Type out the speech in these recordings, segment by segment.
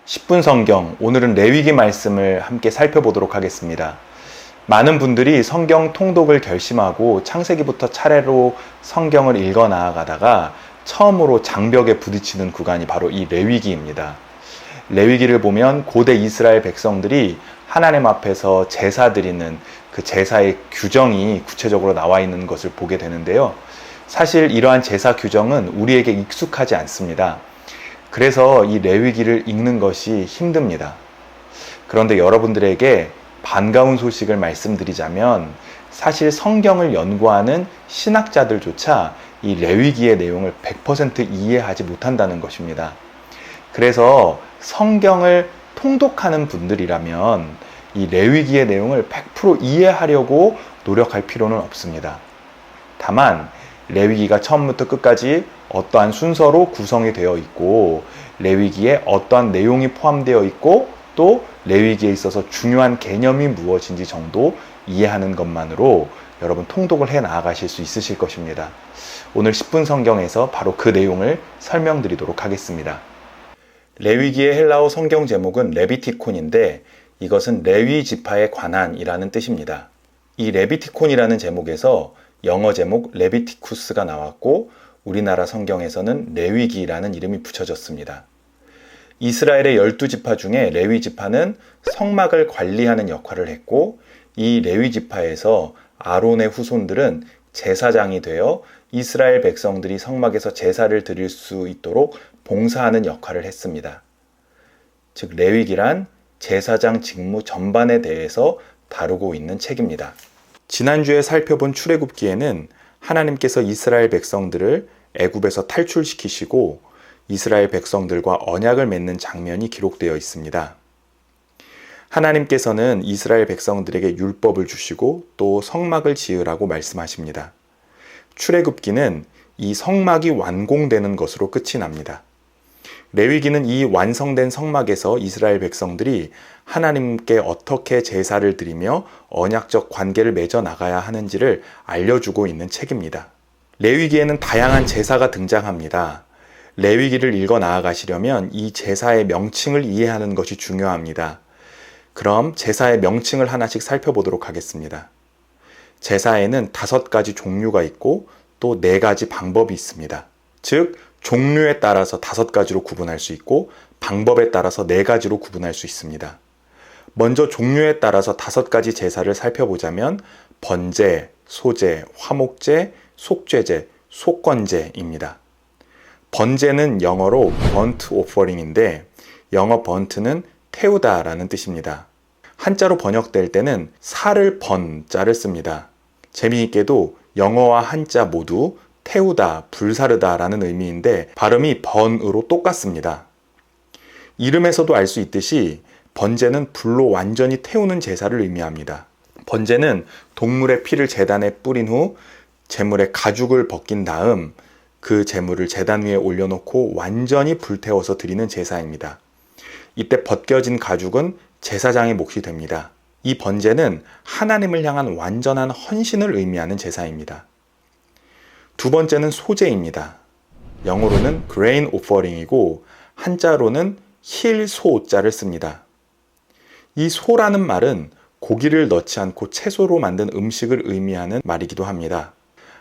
10분 성경, 오늘은 레위기 말씀을 함께 살펴보도록 하겠습니다. 많은 분들이 성경 통독을 결심하고 창세기부터 차례로 성경을 읽어 나아가다가 처음으로 장벽에 부딪히는 구간이 바로 이 레위기입니다. 레위기를 보면 고대 이스라엘 백성들이 하나님 앞에서 제사 드리는 그 제사의 규정이 구체적으로 나와 있는 것을 보게 되는데요. 사실 이러한 제사 규정은 우리에게 익숙하지 않습니다. 그래서 이 레위기를 읽는 것이 힘듭니다. 그런데 여러분들에게 반가운 소식을 말씀드리자면 사실 성경을 연구하는 신학자들조차 이 레위기의 내용을 100% 이해하지 못한다는 것입니다. 그래서 성경을 통독하는 분들이라면 이 레위기의 내용을 100% 이해하려고 노력할 필요는 없습니다. 다만 레위기가 처음부터 끝까지 어떠한 순서로 구성이 되어 있고 레위기에 어떠한 내용이 포함되어 있고 또 레위기에 있어서 중요한 개념이 무엇인지 정도 이해하는 것만으로 여러분 통독을 해 나아가실 수 있으실 것입니다. 오늘 10분 성경에서 바로 그 내용을 설명드리도록 하겠습니다. 레위기의 헬라어 성경 제목은 레비티콘인데 이것은 레위 지파에 관한이라는 뜻입니다. 이 레비티콘이라는 제목에서 영어 제목 레비티쿠스가 나왔고 우리나라 성경에서는 레위기라는 이름이 붙여졌습니다. 이스라엘의 12지파 중에 레위 지파는 성막을 관리하는 역할을 했고 이 레위 지파에서 아론의 후손들은 제사장이 되어 이스라엘 백성들이 성막에서 제사를 드릴 수 있도록 봉사하는 역할을 했습니다. 즉 레위기란 제사장 직무 전반에 대해서 다루고 있는 책입니다. 지난주에 살펴본 출애굽기에는 하나님께서 이스라엘 백성들을 애굽에서 탈출시키시고 이스라엘 백성들과 언약을 맺는 장면이 기록되어 있습니다. 하나님께서는 이스라엘 백성들에게 율법을 주시고 또 성막을 지으라고 말씀하십니다. 출애굽기는 이 성막이 완공되는 것으로 끝이 납니다. 레위기는 이 완성된 성막에서 이스라엘 백성들이 하나님께 어떻게 제사를 드리며 언약적 관계를 맺어 나가야 하는지를 알려주고 있는 책입니다. 레위기에는 다양한 제사가 등장합니다. 레위기를 읽어 나아가시려면 이 제사의 명칭을 이해하는 것이 중요합니다. 그럼 제사의 명칭을 하나씩 살펴보도록 하겠습니다. 제사에는 5가지 종류가 있고 또 4가지 방법이 있습니다. 즉 종류에 따라서 5가지로 구분할 수 있고 방법에 따라서 4가지로 구분할 수 있습니다. 먼저 종류에 따라서 5가지 제사를 살펴보자면 번제, 소제, 화목제, 속죄제, 속건제입니다. 번제는 영어로 burnt offering인데 영어 burn트는 태우다라는 뜻입니다. 한자로 번역될 때는 살을 번 자를 씁니다. 재미있게도 영어와 한자 모두 태우다, 불사르다 라는 의미인데 발음이 번으로 똑같습니다. 이름에서도 알 수 있듯이 번제는 불로 완전히 태우는 제사를 의미합니다. 번제는 동물의 피를 제단에 뿌린 후 제물의 가죽을 벗긴 다음 그 제물을 제단 위에 올려놓고 완전히 불태워서 드리는 제사입니다. 이때 벗겨진 가죽은 제사장의 몫이 됩니다. 이 번제는 하나님을 향한 완전한 헌신을 의미하는 제사입니다. 두 번째는 소제입니다. 영어로는 grain offering이고 한자로는 힐소자를 씁니다. 이 소라는 말은 고기를 넣지 않고 채소로 만든 음식을 의미하는 말이기도 합니다.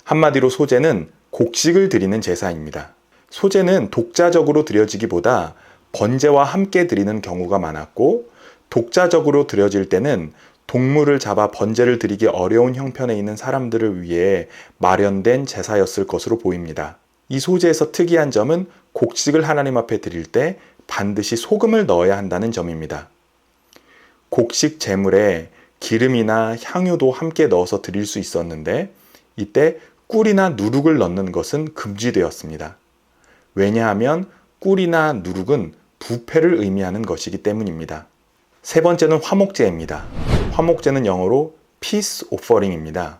한마디로 소제는 곡식을 드리는 제사입니다. 소제는 독자적으로 드려지기보다 번제와 함께 드리는 경우가 많았고 독자적으로 드려질 때는 동물을 잡아 번제를 드리기 어려운 형편에 있는 사람들을 위해 마련된 제사였을 것으로 보입니다. 이 소제에서 특이한 점은 곡식을 하나님 앞에 드릴 때 반드시 소금을 넣어야 한다는 점입니다. 곡식 제물에 기름이나 향유도 함께 넣어서 드릴 수 있었는데 이때 꿀이나 누룩을 넣는 것은 금지되었습니다. 왜냐하면 꿀이나 누룩은 부패를 의미하는 것이기 때문입니다. 세 번째는 화목제입니다. 화목제는 영어로 peace offering입니다.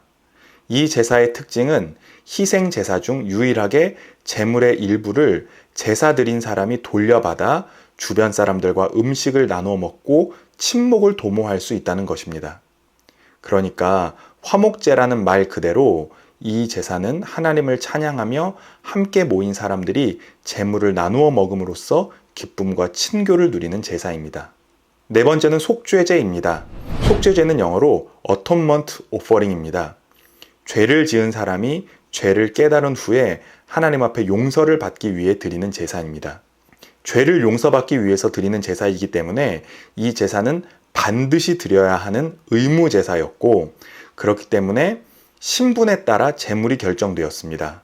이 제사의 특징은 희생 제사 중 유일하게 제물의 일부를 제사 드린 사람이 돌려받아 주변 사람들과 음식을 나눠 먹고 친목을 도모할 수 있다는 것입니다. 그러니까 화목제라는 말 그대로 이 제사는 하나님을 찬양하며 함께 모인 사람들이 제물을 나누어 먹음으로써 기쁨과 친교를 누리는 제사입니다. 네 번째는 속죄제입니다. 속죄제는 영어로 Atonement Offering입니다. 죄를 지은 사람이 죄를 깨달은 후에 하나님 앞에 용서를 받기 위해 드리는 제사입니다. 죄를 용서받기 위해서 드리는 제사이기 때문에 이 제사는 반드시 드려야 하는 의무 제사였고, 그렇기 때문에 신분에 따라 제물이 결정되었습니다.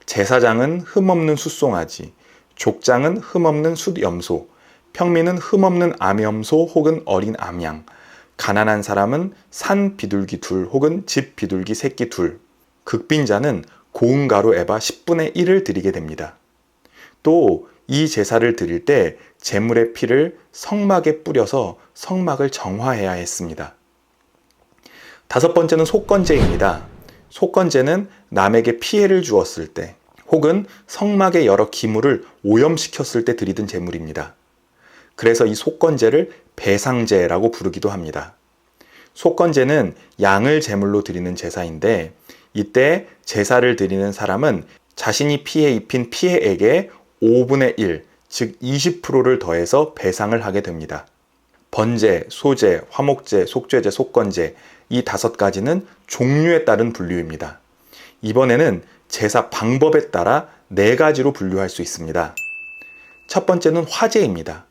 제사장은 흠없는 숫송아지, 족장은 흠없는 숫염소, 평민은 흠없는 암염소 혹은 어린 암양, 가난한 사람은 산 비둘기 둘 혹은 집 비둘기 새끼 둘, 극빈자는 고운 가루 에바 10분의 1을 드리게 됩니다. 또 이 제사를 드릴 때 제물의 피를 성막에 뿌려서 성막을 정화해야 했습니다. 다섯 번째는 속건제입니다. 속건제는 남에게 피해를 주었을 때 혹은 성막의 여러 기물을 오염시켰을 때 드리던 제물입니다. 그래서 이 속건제를 배상제라고 부르기도 합니다. 속건제는 양을 제물로 드리는 제사인데, 이때 제사를 드리는 사람은 자신이 피해 입힌 피해액의 5분의 1, 즉 20%를 더해서 배상을 하게 됩니다. 번제, 소제, 화목제, 속죄제, 속건제, 이 5가지는 종류에 따른 분류입니다. 이번에는 제사 방법에 따라 4가지로 분류할 수 있습니다. 첫 번째는 화제입니다.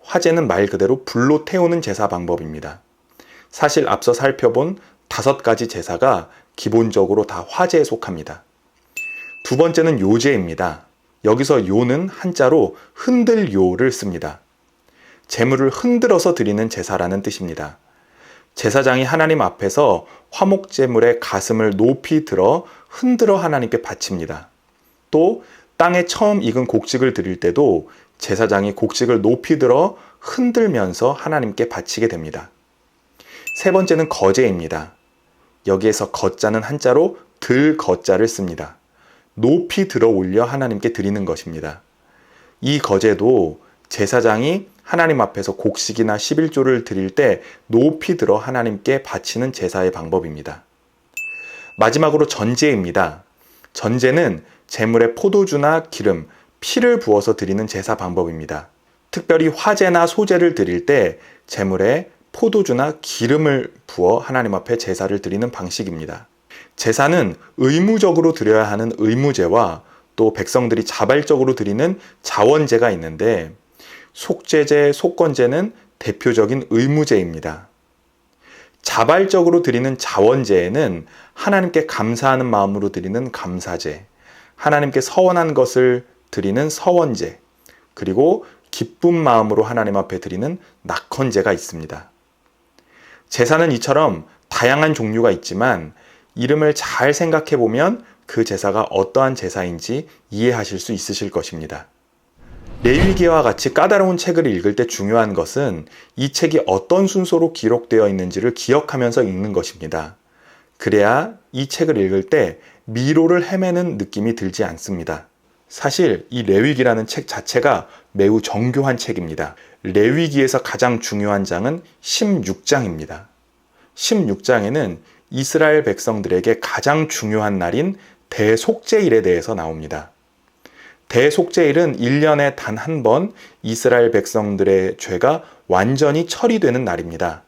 화제는 말 그대로 불로 태우는 제사 방법입니다. 사실 앞서 살펴본 5가지 제사가 기본적으로 다 화제에 속합니다. 두 번째는 요제입니다. 여기서 요는 한자로 흔들요를 씁니다. 제물을 흔들어서 드리는 제사라는 뜻입니다. 제사장이 하나님 앞에서 화목제물의 가슴을 높이 들어 흔들어 하나님께 바칩니다. 또 땅에 처음 익은 곡식을 드릴 때도 제사장이 곡식을 높이 들어 흔들면서 하나님께 바치게 됩니다. 세 번째는 거제입니다. 여기에서 거자는 한자로 들거자를 씁니다. 높이 들어 올려 하나님께 드리는 것입니다. 이 거제도 제사장이 하나님 앞에서 곡식이나 11조를 드릴 때 높이 들어 하나님께 바치는 제사의 방법입니다. 마지막으로 전제입니다. 전제는 제물에 포도주나 기름, 피를 부어서 드리는 제사 방법입니다. 특별히 화제나 소제를 드릴 때 제물에 포도주나 기름을 부어 하나님 앞에 제사를 드리는 방식입니다. 제사는 의무적으로 드려야 하는 의무제와 또 백성들이 자발적으로 드리는 자원제가 있는데, 속죄제, 속건제는 대표적인 의무제입니다. 자발적으로 드리는 자원제에는 하나님께 감사하는 마음으로 드리는 감사제, 하나님께 서원한 것을 드리는 서원제, 그리고 기쁜 마음으로 하나님 앞에 드리는 낙헌제가 있습니다. 제사는 이처럼 다양한 종류가 있지만 이름을 잘 생각해 보면 그 제사가 어떠한 제사인지 이해하실 수 있으실 것입니다. 레위기와 같이 까다로운 책을 읽을 때 중요한 것은 이 책이 어떤 순서로 기록되어 있는지를 기억하면서 읽는 것입니다. 그래야 이 책을 읽을 때 미로를 헤매는 느낌이 들지 않습니다. 사실 이 레위기라는 책 자체가 매우 정교한 책입니다. 레위기에서 가장 중요한 장은 16장입니다. 16장에는 이스라엘 백성들에게 가장 중요한 날인 대속죄일에 대해서 나옵니다. 대속죄일은 1년에 단 한 번 이스라엘 백성들의 죄가 완전히 처리되는 날입니다.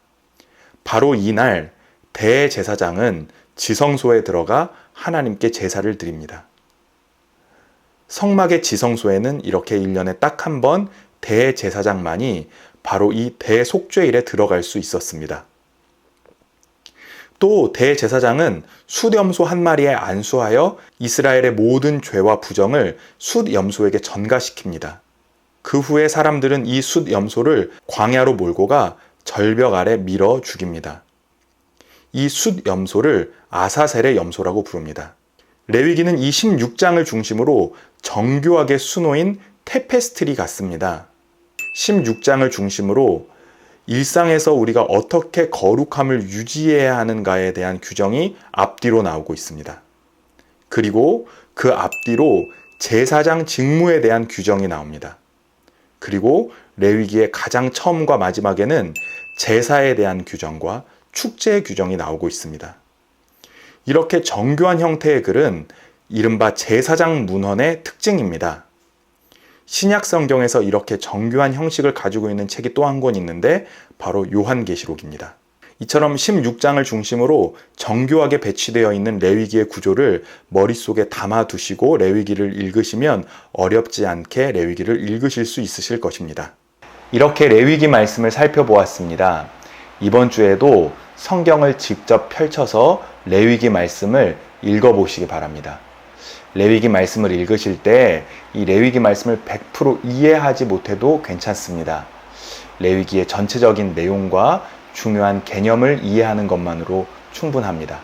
바로 이 날 대제사장은 지성소에 들어가 하나님께 제사를 드립니다. 성막의 지성소에는 이렇게 1년에 딱 한 번 대제사장만이 바로 이 대속죄일에 들어갈 수 있었습니다. 또 대제사장은 숫염소 한 마리에 안수하여 이스라엘의 모든 죄와 부정을 숫염소에게 전가시킵니다. 그 후에 사람들은 이 숫염소를 광야로 몰고 가 절벽 아래 밀어 죽입니다. 이 숫염소를 아사셀의 염소라고 부릅니다. 레위기는 이 16장을 중심으로 정교하게 수놓인 테페스트리 같습니다. 16장을 중심으로 일상에서 우리가 어떻게 거룩함을 유지해야 하는가에 대한 규정이 앞뒤로 나오고 있습니다. 그리고 그 앞뒤로 제사장 직무에 대한 규정이 나옵니다. 그리고 레위기의 가장 처음과 마지막에는 제사에 대한 규정과 축제 규정이 나오고 있습니다. 이렇게 정교한 형태의 글은 이른바 제사장 문헌의 특징입니다. 신약 성경에서 이렇게 정교한 형식을 가지고 있는 책이 또 한 권 있는데 바로 요한계시록입니다. 이처럼 16장을 중심으로 정교하게 배치되어 있는 레위기의 구조를 머릿속에 담아두시고 레위기를 읽으시면 어렵지 않게 레위기를 읽으실 수 있으실 것입니다. 이렇게 레위기 말씀을 살펴보았습니다. 이번 주에도 성경을 직접 펼쳐서 레위기 말씀을 읽어보시기 바랍니다. 레위기 말씀을 읽으실 때 이 레위기 말씀을 100% 이해하지 못해도 괜찮습니다. 레위기의 전체적인 내용과 중요한 개념을 이해하는 것만으로 충분합니다.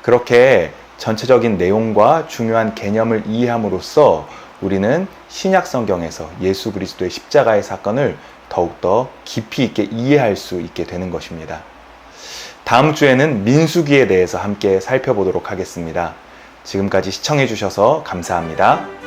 그렇게 전체적인 내용과 중요한 개념을 이해함으로써 우리는 신약 성경에서 예수 그리스도의 십자가의 사건을 더욱더 깊이 있게 이해할 수 있게 되는 것입니다. 다음 주에는 민수기에 대해서 함께 살펴보도록 하겠습니다. 지금까지 시청해 주셔서 감사합니다.